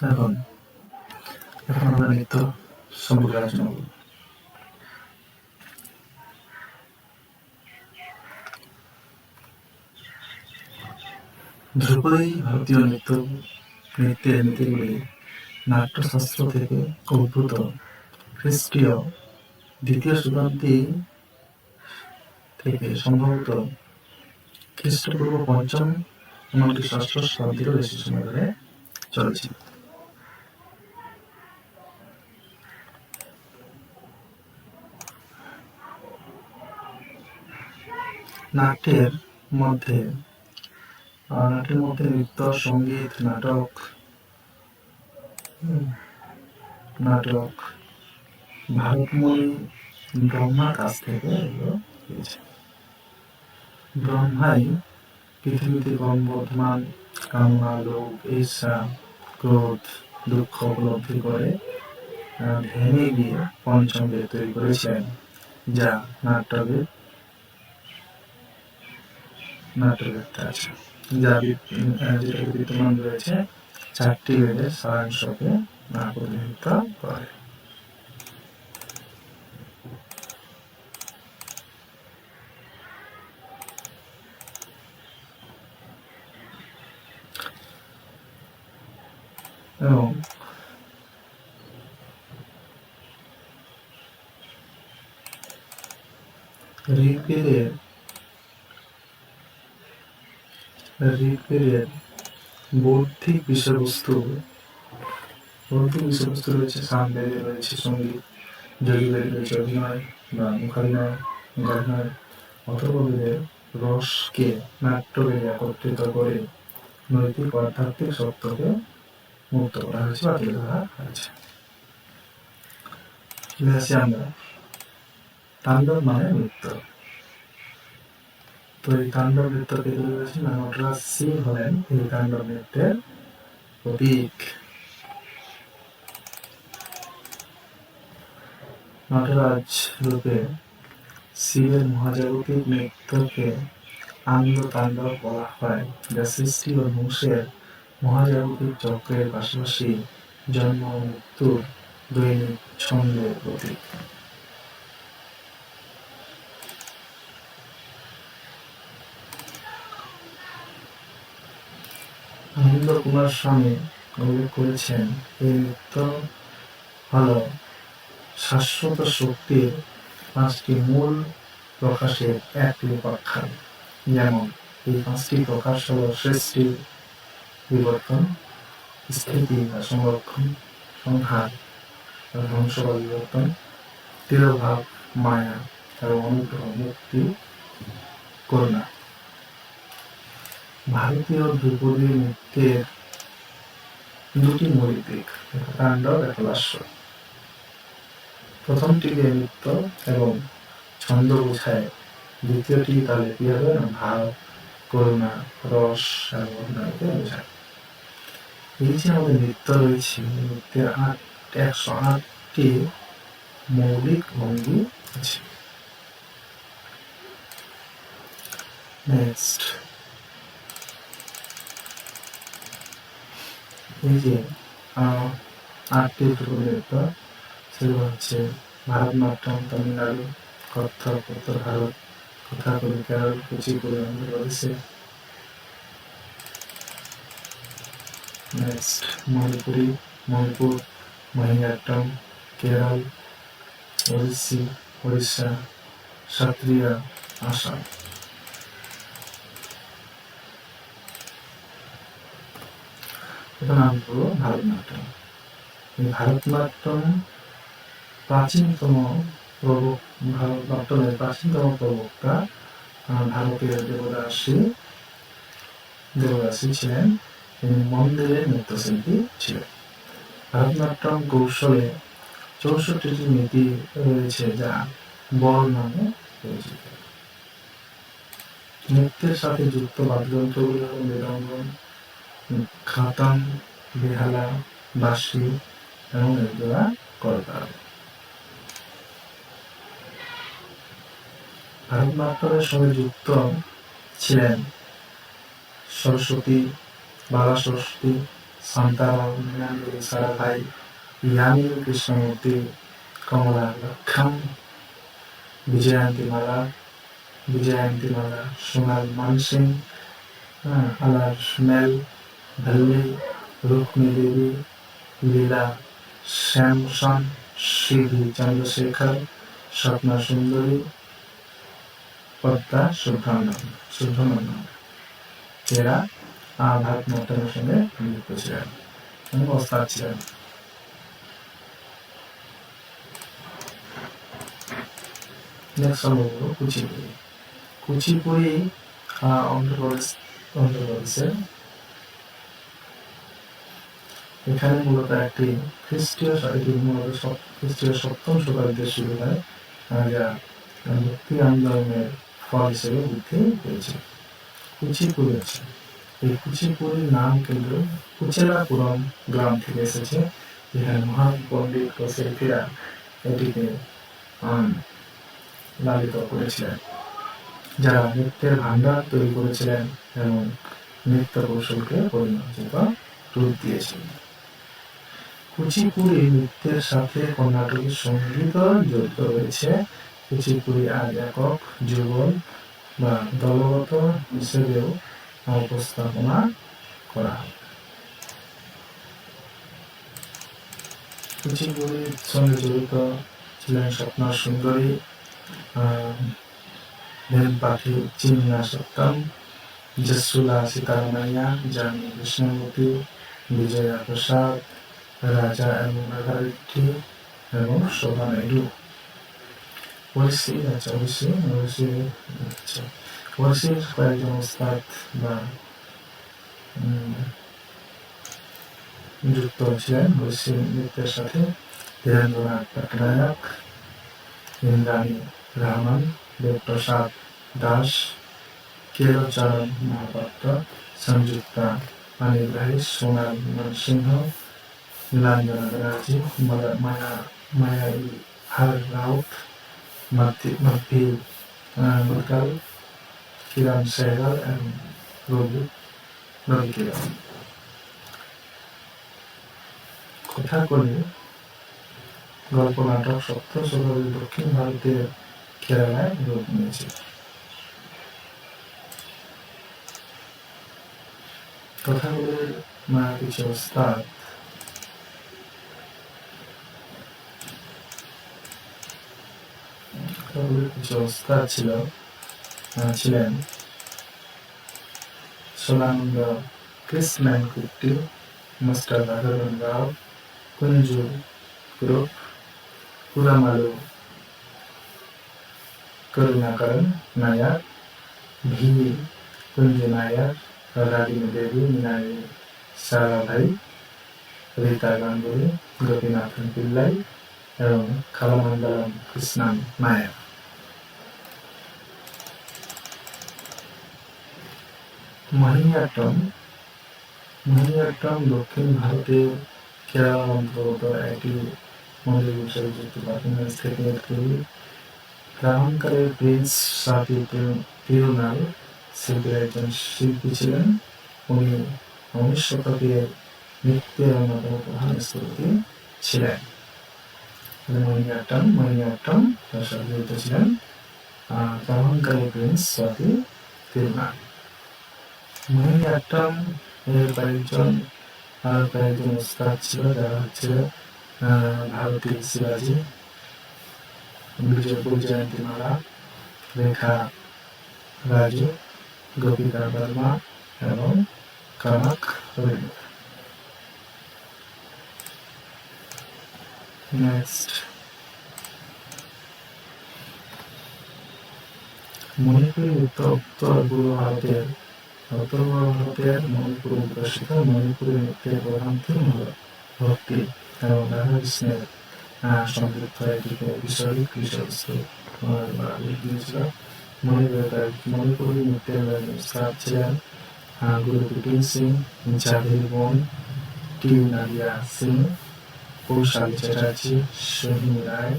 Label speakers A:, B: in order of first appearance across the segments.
A: এখন এখন আমরা নৃত্য সম্পর্কে আলোচনা করব। ধ্রুপদী ভারতীয় নৃত্যের নীতিগুলি নাট্যশাস্ত্র থেকে উদ্ভূত। খ্রিস্টীয় দ্বিতীয় শতাব্দী থেকে সম্ভবত খ্রিস্টপূর্ব পঞ্চম এমনকি ষষ্ঠ শতাব্দীরও বেশি সময় ধরে চলেছে। নাট্যের মধ্যে নৃত্য, সঙ্গীত, নাটক ভারতময়ী ব্রহ্মার কাছ থেকে এগুলো পেয়েছে। ব্রহ্মাই পৃথিবীতে ক্রমবর্ধমান কামনা, লোভ, ঈর্ষা, ক্রোধ, দুঃখ উপলব্ধি করে ভেঙে গিয়ে পঞ্চম বেদ তৈরি করেছিলেন, যা নাট্যবেদে আছে, যেটা বিদ্যমান রয়েছে চারটি বেদের সারাংশকে প্রতিনিধিত্ব করে। এবং ঋগ্বেদের বৌদ্ধিক বিষয়বস্তু রয়েছে, সামবেদে রয়েছে সঙ্গীত, যজুর্বেদে রয়েছে অভিনয় বা মুখাভিনয়, গভীনয়, অথর্ববেদের রসকে নাট্যবেদে একত্রিত করে নৈতিক আধ্যাত্মিক সত্যকে মুক্ত করা হয়েছে বা তুলে ধরা হয়েছে। আমরা তাণ্ডব মানে নৃত্য। তো এই তাণ্ডব নৃত্যকে তুলে ধরেছেন নটরাজ সিং, হলেন এই তাণ্ডব নৃত্যের প্রতীক। নটরাজ রূপে শিবের মহাজাগতিক নৃত্যকে আনন্দ তাণ্ডব বলা হয়, যা সৃষ্টি ও ধ্বংসের মহাজাগতিক চক্রের পাশাপাশি জন্ম ও মৃত্যুর দৈনিক ছন্দের প্রতীক। আনন্দ কুমার স্বামী উল্লেখ করেছেন, এই নৃত্য হল শাশ্বত শক্তির পাঁচটি মূল প্রকাশের এক রূপাখ্যান। যেমন এই পাঁচটি প্রকাশ হল সৃষ্টি, বিবর্তন, স্থিতি বা সংরক্ষণ, সংহার বা ধ্বংস বা বিবর্তন, তিরোভাব, মায়া এবং অনুগ্রহ, মুক্তি, করুণা। ভারতীয় ধ্রুপদী নৃত্যের দুটি মূল দিক, তাণ্ডব এবং লাস্য। প্রথমটিকে নৃত্য এবং ছন্দ বোঝায়, দ্বিতীয়টি তালে কি হবে না ভাব, করুণা, রস এবং অভিনয়কে বোঝায়। এই যে আমাদের নৃত্য রয়েছে, নৃত্যের 108টি মৌলিক ভঙ্গি আছে। নেক্সট, এই যে 8টি নৃত্য, সেগুলো হচ্ছে ভারতনাট্যম তামিলনাড়ু, কত্থক উত্তর ভারত, কথাকলি কেরল, কুচিপুড়ি অন্ধ্রপ্রদেশে। নেক্সট, মণিপুর, মোহিনীঅট্টম কেরল, ওড়িশা, সত্রিয়া আসাম। এখন আসবো ভারতনাট্যম। এই ভারতনাট্যমের প্রাচীনতম প্রবক্তা ভারতীয় দেবদাসী ছিলেন। তিনি মন্দিরের নৃত্যশিল্পী ছিলেন। ভারতনাট্যম কৌশলে 64টি নীতি রয়েছে, যা বল নামে পরিচিত। নৃত্যের সাথে যুক্ত বাদ্যযন্ত্রগুলি হল মৃদঙ্গম, খাতাম, বেহালা, বাঁশি এবং এগুলা করতাল। ভারতনাট্যমের সঙ্গে যুক্ত ছিলেন সরস্বতী, বালা সরস্বতী, শান্তারাম, মৃণালিনী সারাভাই, ইয়ামিনী কৃষ্ণমূর্তি, কমলা লক্ষণ, বিজয়ান্তি মালা, সোনাল মানসিং, আলার মেল, ভল্লি, রুক্মিণী দেবী, লীলা শ্যামসন, শ্রীধি চন্দ্রশেখর, স্বপ্না সুন্দরী, পদ্মা সুব্রহ্মণ্যম, এরা ভারতনাট্যমের সঙ্গে যুক্ত ছিলেন, ওস্তাদ ছিলেন। নেক্সট হলো কুচিপুড়ি। কুচিপুড়ি অন্ধ্রপ্রদেশের, এখানে মূলত একটি খ্রিস্টীয় সপ্তম শতাব্দীতে শুরু হয়, যা ভক্তি আন্দোলনের ফল হিসেবে বৃদ্ধি পেয়েছে। কুচিপুড়ি আছে, এই কুচিপুড়ির নাম কিন্তু কুচেলাপুরম গ্রাম থেকে এসেছে, যেখানে মহান পণ্ডিত ও শিল্পীরা এটিকে লালিত করেছিলেন, যারা নৃত্যের ভান্ডার তৈরি করেছিলেন এবং নৃত্য কৌশলকে পরিমার্জিত রূপ দিয়েছিলেন। কুচিপুড়ি নৃত্যের সাথে কর্ণাটকী সঙ্গীত জড়িত রয়েছে। কুচিপুড়ি আজ একক, যুগল বা দলগত হিসেবেও উপস্থাপনা করা হয়। কুচিপুড়ির সঙ্গে জড়িত ছিলেন স্বপ্না সুন্দরী, ভেনপাথি চিন্না সত্যম, জসুলা সীতারামাইয়া, জানি কৃষ্ণমূর্তি, বিজয়া প্রসাদ, রাজা এবং রাধারেড্ডি এবং শোভা নাইডু। ওড়িশির কয়েকজন ওস্তাদ বা যুক্ত ছিলেন ওড়িশি নৃত্যের সাথে। ধীরেন্দ্রনাথ পটনায়ক, ইন্দ্রাণী রহমান, দেবপ্রসাদ দাস, কেলচরণ মহাপাত্র, সংযুক্তা পানিগ্রাহী, সোনাল সিংহ, নীলাঞ্জনা ব্যানার্জি, মায়াই হার রাউত, মাধবী মুদগাল, কিরণ সেহগাল এবং রবি কিরণ। কথাকলি গল্প নাটক সপ্তম শতাব্দীর দক্ষিণ ভারতের কেরালায় রূপ নিয়েছে। কথাগুলির কিছু ওস্তাদ ছিলেন সোলানন্দ কৃষ্ণন কুট্টি, মাস্টার রাঘবন রাও, কুঞ্জু গ্রুপ, পুরামালু করুণাকরণ নায়ার, ভি কুঞ্জু নায়ার, রাগিনী দেবী, মৃণালিনী সারাভাই, রীতা গাঙ্গুলি, গোপীনাথন পিল্লাই এবং কালামান্ডালাম কৃষ্ণন নায়ার। মোহিনীঅট্টম দক্ষিণ ভারতের কেরালা অন্তর্গত একটি মন্দির বিষয়ে যুক্ত পারফরমেন্স টেকনিক তৈরি। গ্রামাঞ্চলের প্রিন্স সাথী তিরুনাল শিল্পীর একজন শিল্পী ছিলেন। উনি 19 শতকের নৃত্যের অন্যতম প্রধান স্থপতি ছিলেন। মোহিনীঅট্টম তার সাথে জড়িত ছিলেন গ্রামাঞ্চলের প্রিন্স সাথী তিরুনাল। মোহিনীঅট্টম এর কয়েকজন ওস্তাদ ছিল, যারা হচ্ছে ভারতী শিবাজি, বিজয়ন্তী মালা, রেখা রাজু, গোপিকা বর্মা এবং কনক রবীন্দ্র। নেক্সট, মণিপুরী নৃত্য উত্তর পূর্ব ভারতের মণিপুরে বিকশিত। মণিপুরী নৃত্যের প্রধান থিম হল ভক্তি এবং রাধা কৃষ্ণের সম্পৃক্ত একটি বিষয়বস্তু দিয়েছিল। মণিপুরী নৃত্যের ওস্তাদ ছিলেন গুরু বিপিন সিং, জাভেদ বোন, টি নাদিয়া সিং, কৌশালী চ্যাটার্জি, সোহিনী রায়,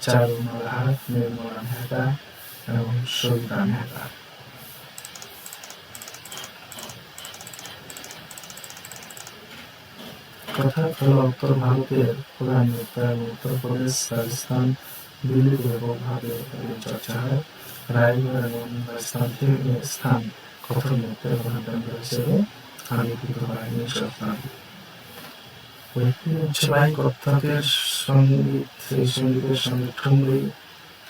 A: চারু মালহার, নির্মলা মেহতা এবং সবিতা মেহতা। অর্থাৎ হলো উত্তর ভারতের প্রধান নৃত্য এবং উত্তরপ্রদেশ, রাজস্থান, দিল্লিতে ব্যাপকভাবে এর চর্চা হয়। রায়গড় এবং স্থান কথক নৃত্যের প্রধান কেন্দ্র হিসেবে আবির্ভূত হয় 1900 ঐতিহ্যবাহী কত্থকের সঙ্গীত, এই সঙ্গীতের সঙ্গে ঠুমরি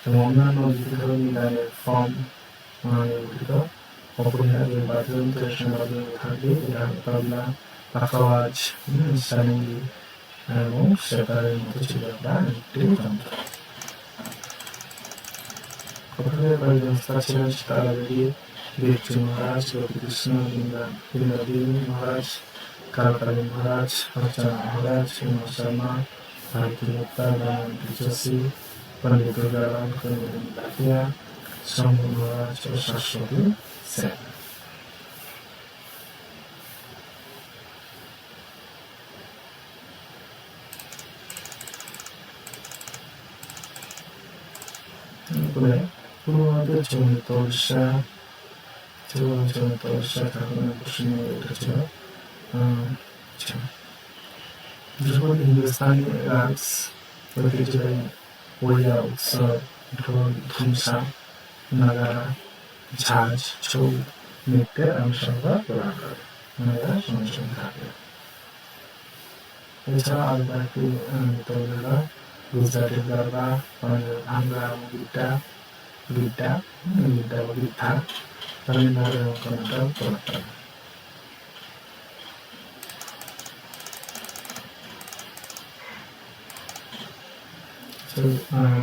A: এবং অন্যান্য গীতধর্মী গানের ফর্ম গঠিত। অপরিহার্য বাদ্যযন্ত্রের সঙ্গে বাদ্যযন্ত্র থাকবে, এটা তবলা, পাখাওয়াজ, সারেঙ্গি এবং সেতারের মতো ছিল একটি যন্ত্র। কত্থকের পরিবেশতা ছিলেন তারাবেদী, বীরচু মহারাজ, গোপীকৃষ্ণ, বীরেন্দ্রদেব মহারাজ, কালকালী মহারাজ, অর্চনা মহারাজ, হেমন্ত শর্মা, ভারতী গুপ্তা, দময়ন্তী যোশী, পণ্ডিত দুর্গারাম, কুমুদিনী লাঠিয়া, শম্ভু মহারাজ ও শাশ্বতী সেন। এরপরে পূর্বভারতের চলিত উড়িষ্যা, ঝাড়খণ্ড, পশ্চিমবঙ্গে উঠেছিল। ধ্রুপদী হিন্দুস্তানি রাগস, ঐতিহ্যবাহী ওড়িয়া উৎসব, ঢোল, ধুমসা, নাগারা, ঝাঁঝ, ছৌ নৃত্যের অনুষঙ্গ প্রদান করে, এরা সঙ্গে সঙ্গে থাকে। এছাড়া আরো কয়েকটি নৃত্য হল গুজরাটের গরবা, ভাঙ্গা এবং গিড্ডা বা গিদ্ধা, তামিলনাড়ু এবং কর্ণাটক প্রবর্তন।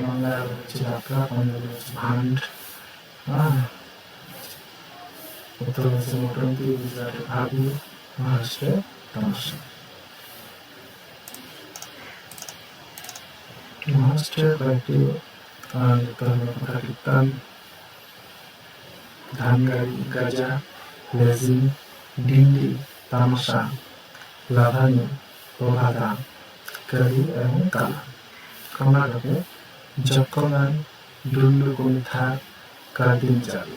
A: বাংলায় হচ্ছে যাত্রা, পাঞ্জাবে হচ্ছে ভান্ড, উত্তরপ্রদেশে মোটরকি, গুজরাটে ভাবি, মহারাষ্ট্রে তামাশা। মহারাষ্ট্রের কয়েকটি কথা কীর্তন, ধানগাড়ি, গাজা, লেজিম, ডিন্ডি, তামাশা, লাভানি, প্রভাতা, কারি এবং কালা। কর্ণাটকে যক্ষগান, ডুল্লু কুমিথা, কাদিনজাল।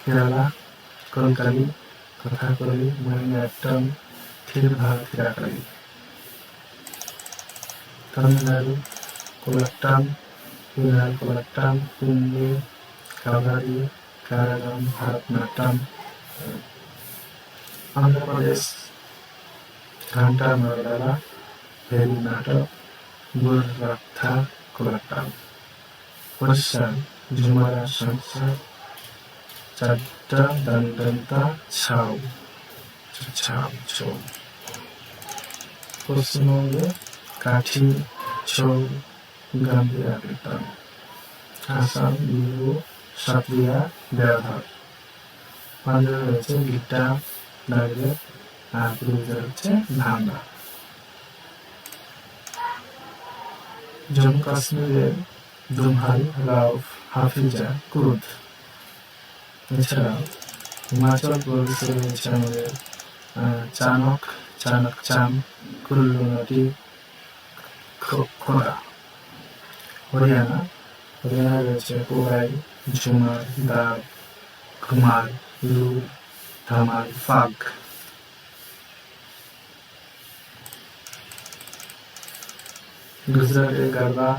A: কেরালা কলকালি, কথাকলি, মোহিনীঅট্টম, থিরুকালি। তামিলনাড়ু কোলাট্টাম, কুম্বি, কাভারি, কারাগাম, ভারতনাট্যম। অন্ধ্রপ্রদেশ ঘান্টা মারডালা, ভেরি নাটক, বুর্রাথা, কোলাট্টাম। উড়িষ্যা ঝুমারা, সংসার, চাড্ডা, দান্ডন্তা, ছাউ। পশ্চিমবঙ্গে কাঠি, ছৌ, গাম্ভীরা কীর্তন। আসাম বিহু, সাতরিয়া, বেড়াধর। পাঞ্জাবে রয়েছে গিড্ডা, নাগরে, আর পুরুলিয়াতে হচ্ছে ভাঙ্গা। জম্মু কাশ্মীরের দুমহাল, রাউফ, হাফিজা, কুরুদ। এছাড়াও হিমাচল প্রদেশে রয়েছে আমাদের চানক, চাম, কুল্লু নদী, খোড়া। হরিয়ানায় রয়েছে কোরাই, ঝুমার, দাব, ঘুমার, লু, ধামাল, ফাগ। গুজরাটে গরবা,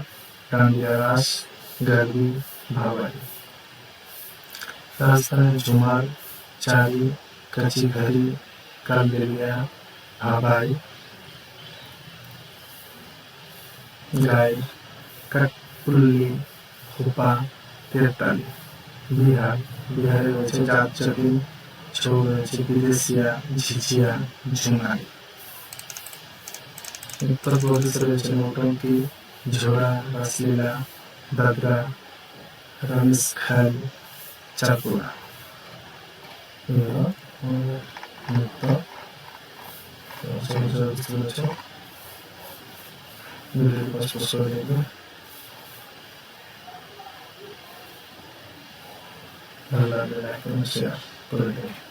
A: ডান্ডিয়া রাস, গারবি, ভাওয়াই। রাজস্থানে ঝুমার, চারি, কাচি ঘড়ি, কালবেলিয়া, ভাবাই, গাই, কাঠপুল্লি, হুপা, তেরতালি। বিহারে রয়েছে জাতজাতি, ছৌ রয়েছে বিদেশিয়া, ঝিঝিয়া, ঝুমাই। উত্তরপ্রদেশে রয়েছে নৌটঙ্কি, ঝোড়া, রাসলীলা, দাদরা, রামেশখাল, চাকুরা। এগুলো আমাদের নৃত্য রয়েছে। ভিডিওটি স্পষ্ট করে দেখবেন। ভালো লাগলে লাইক এবং শেয়ার করে দেবেন।